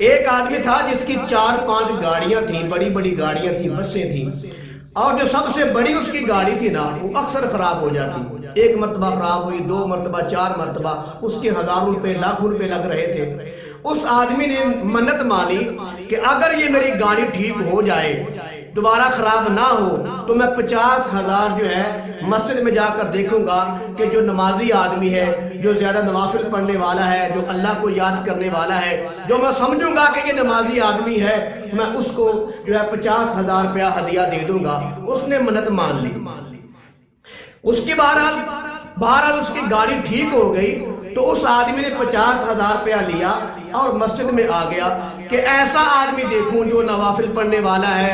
ایک آدمی تھا جس کی 4-5 گاڑیاں تھیں، بڑی بڑی گاڑیاں تھیں، بسیں تھیں، اور جو سب سے بڑی اس کی گاڑی تھی نا وہ اکثر خراب ہو جاتی، ایک مرتبہ خراب ہوئی، 2 مرتبہ، 4 مرتبہ، اس کے ہزاروں روپے، لاکھوں روپے لگ رہے تھے۔ اس آدمی نے منت مانی کہ اگر یہ میری گاڑی ٹھیک ہو جائے، دوبارہ خراب نہ ہو، تو میں 50,000 جو ہے مسجد میں جا کر دیکھوں گا کہ جو نمازی آدمی ہے، جو زیادہ نوافل پڑھنے والا ہے، جو اللہ کو یاد کرنے والا ہے، جو میں سمجھوں گا کہ یہ نمازی آدمی ہے، میں اس کو جو ہے 50,000 روپیہ ہدیہ دے دوں گا۔ اس نے منت مان لی۔ اس کی بہرحال اس کی گاڑی ٹھیک ہو گئی، تو اس آدمی نے 50,000 روپیہ لیا اور مسجد میں آ گیا کہ ایسا آدمی دیکھوں جو نوافل پڑھنے والا ہے،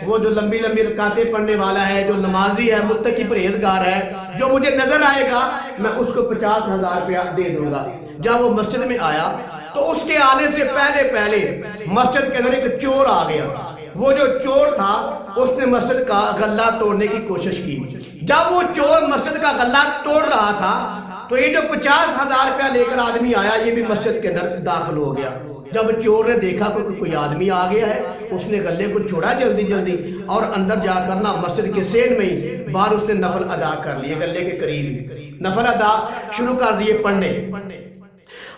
وہ جو لمبی لمبی رکعتیں پڑھنے والا ہے، جو نمازی ہے، متقی پرہیزگار ہے، جو مجھے نظر آئے گا میں اس کو 50,000 روپیہ دے دوں گا۔ جب وہ مسجد میں آیا تو اس کے آنے سے پہلے مسجد کے اندر ایک چور آ گیا۔ وہ جو چور تھا اس نے مسجد کا غلہ توڑنے کی کوشش کی۔ جب وہ چور مسجد کا غلہ توڑ رہا تھا تو یہ جو 50,000 روپیہ لے کر آدمی آیا یہ بھی مسجد کے اندر داخل ہو گیا۔ جب چور نے دیکھا کوئی آدمی آ گیا ہے، اس نے غلے کو چھوڑا جلدی اور اندر جا کر مسجد کے سین میں ہی باہر اس نے نفل ادا کر لیے، غلے کے قریب نفل ادا شروع کر دیے پڑھنے۔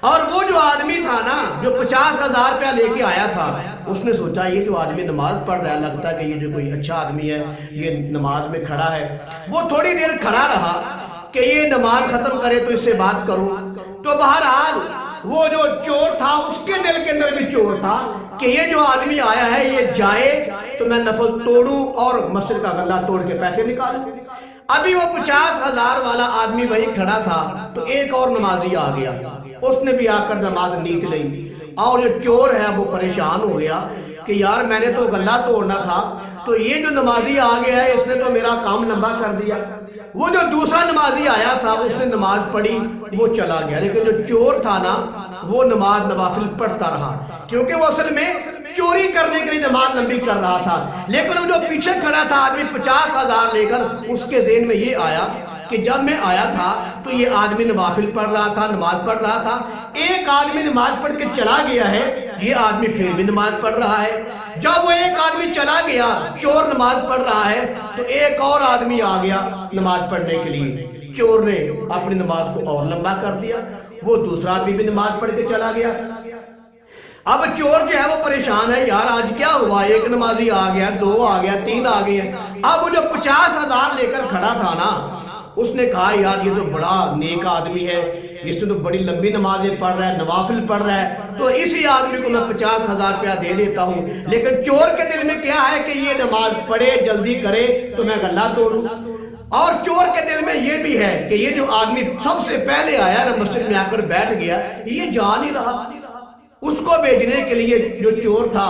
اور وہ جو آدمی تھا نا جو 50,000 روپیہ لے کے آیا تھا، اس نے سوچا یہ جو آدمی نماز پڑھ رہا ہے، لگتا ہے کہ یہ جو کوئی اچھا آدمی ہے، یہ نماز میں کھڑا ہے۔ وہ تھوڑی دیر کھڑا رہا کہ یہ نماز ختم کرے تو اس سے بات کروں۔ تو بہرحال وہ جو چور تھا اس کے دل کے اندر بھی چور تھا کہ یہ جو آدمی آیا ہے یہ جائے تو میں نفل توڑوں اور مسجد کا غلہ توڑ کے پیسے نکالوں۔ ابھی وہ 50,000 والا آدمی وہی کھڑا تھا تو ایک اور نمازی آ گیا، اس نے بھی آ کر نماز نیت لی، اور جو چور ہے وہ پریشان ہو گیا کہ یار میں نے تو غلہ توڑنا تھا، تو یہ جو نمازی آ گیا ہے اس نے تو میرا کام لمبا کر دیا۔ وہ جو دوسرا نمازی آیا تھا اس نے نماز پڑھی، وہ چلا گیا، لیکن جو چور تھا نا وہ نماز نوافل پڑھتا رہا، کیونکہ وہ اصل میں چوری کرنے کے لیے نماز لمبی کر رہا تھا۔ لیکن وہ جو پیچھے کھڑا تھا آدمی 50,000 لے کر، اس کے ذہن میں یہ آیا کہ جب میں آیا تھا تو یہ آدمی نوافل پڑھ رہا تھا، نماز پڑھ رہا تھا، ایک آدمی نماز پڑھ کے چلا گیا ہے، یہ آدمی پھر بھی نماز پڑھ رہا ہے۔ جب وہ ایک آدمی چلا گیا، چور نماز پڑھ رہا ہے، تو ایک اور آدمی آ گیا نماز پڑھنے کے لیے۔ چور نے اپنی نماز کو اور لمبا کر دیا، وہ دوسرا آدمی بھی نماز پڑھ کے چلا گیا۔ اب چور جو ہے وہ پریشان ہے، یار آج کیا ہوا، ایک نمازی آ گیا، 2 آ گیا، 3 آ گئے ہیں۔ اب وہ جو 50,000 لے کر کھڑا تھا نا، اس نے کہا یار یہ تو بڑا نیک آدمی ہے، اس نے تو بڑی لمبی نمازیں پڑھ رہا ہے، نوافل پڑھ رہا ہے، تو اسی آدمی کو میں 50,000 روپیہ دے دیتا ہوں۔ لیکن چور کے دل میں کیا ہے کہ یہ نماز پڑھے، جلدی کرے تو میں غلہ توڑوں۔ اور چور کے دل میں یہ بھی ہے کہ یہ جو آدمی سب سے پہلے آیا نا مسجد میں آ کر بیٹھ گیا، یہ جا نہیں رہا۔ اس کو بھیجنے کے لیے جو چور تھا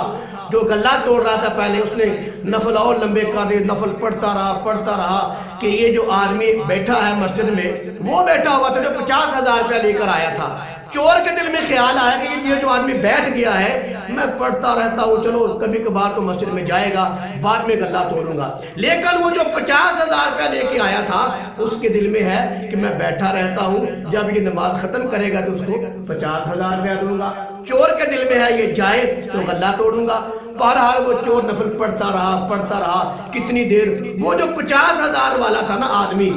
جو غلہ توڑ رہا تھا پہلے، اس نے نفل اور لمبے کر دیے، نفل پڑھتا رہا کہ یہ جو آدمی بیٹھا ہے مسجد میں، وہ بیٹھا ہوا تھا جو 50,000 روپیہ لے کر آیا تھا۔ چور کے دل میں خیال آیا کہ یہ جو آدمی بیٹھ گیا ہے میں پڑھتا رہتا ہوں، چلو کبھی کبھار تو مسجد میں جائے گا، بعد میں غلہ توڑوں گا۔ لیکن وہ جو 50,000 روپیہ لے کے آیا تھا اس کے دل میں ہے کہ میں بیٹھا رہتا ہوں، جب یہ نماز ختم کرے گا تو اس کو 50,000 روپیہ دوں گا۔ چور کے دل میں ہے یہ جائے تو غلہ توڑوں گا۔ بہرحال وہ چور نفل پڑھتا رہا کتنی دیر۔ وہ جو 50,000 والا تھا نا آدمی،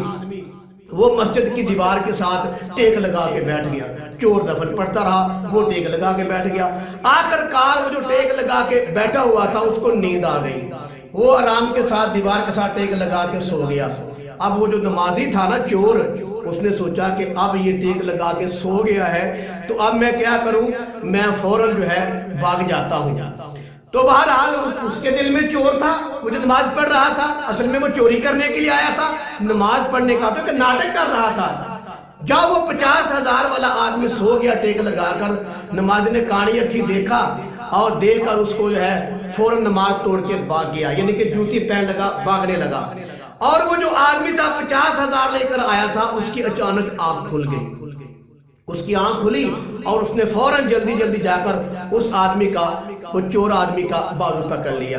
وہ مسجد کی دیوار کے ساتھ ٹیک لگا کے بیٹھ گیا۔ چور نفل پڑھتا رہا، وہ ٹیک لگا کے بیٹھ گیا۔ آخر کار وہ جو ٹیک لگا کے بیٹھا ہوا تھا اس کو نیند آ گئی، وہ آرام کے ساتھ دیوار کے ساتھ ٹیک لگا کے سو گیا۔ اب وہ جو نمازی تھا نا چور، اس نے سوچا کہ اب یہ ٹیک لگا کے سو گیا ہے تو اب میں کیا کروں، میں فوراً جو ہے بھاگ جاتا ہوں۔ تو بہرحال اس کے دل میں چور تھا، وہ جو نماز پڑھ رہا تھا، اصل میں وہ چوری کرنے کے لیے آیا تھا، نماز پڑھنے کا تو کہ ناٹک کر رہا تھا۔ جب وہ 50,000 والا آدمی سو گیا ٹیک لگا کر، نماز نے کاڑی اکھی دیکھا اور دیکھ کر اس کو جو ہے فوراً نماز توڑ کے بھاگ گیا، یعنی کہ جوتی پہن لگا، بھاگنے لگا۔ اور وہ جو آدمی تھا 50,000 لے کر آیا تھا، اس کی اچانک آنکھ کھل گئی، اس کی آنکھ کھلی اور اس نے فوراً جلدی جا کر اس آدمی کا، وہ چور آدمی کا بازو پکڑ لیا۔